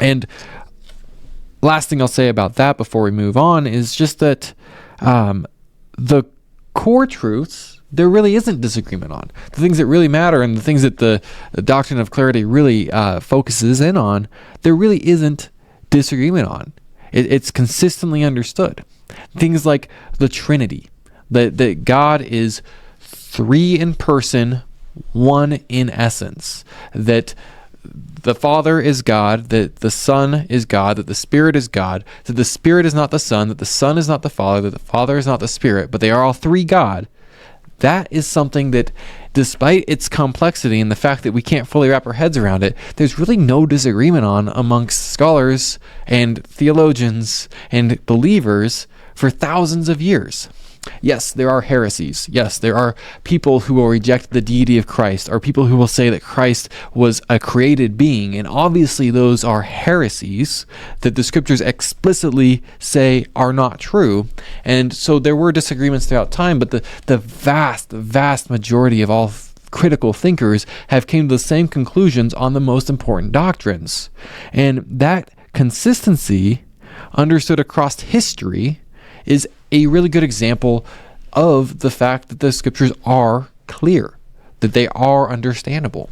And last thing I'll say about that before we move on is just that the core truths, there really isn't disagreement on. The things that really matter and the things that the doctrine of clarity really focuses in on, there really isn't disagreement on. It's consistently understood. Things like the Trinity, that God is 3 in person, 1 in essence, that the Father is God, that the Son is God, that the Spirit is God, that the Spirit is not the Son, that the Son is not the Father, that the Father is not the Spirit, but they are all 3 God. That is something that, despite its complexity and the fact that we can't fully wrap our heads around it, there's really no disagreement on amongst scholars and theologians and believers for thousands of years. Yes, there are heresies. Yes, there are people who will reject the deity of Christ, or people who will say that Christ was a created being, and obviously those are heresies that the scriptures explicitly say are not true. And so there were disagreements throughout time, but the vast majority of all critical thinkers have came to the same conclusions on the most important doctrines. And that consistency, understood across history, is a really good example of the fact that the scriptures are clear, that they are understandable.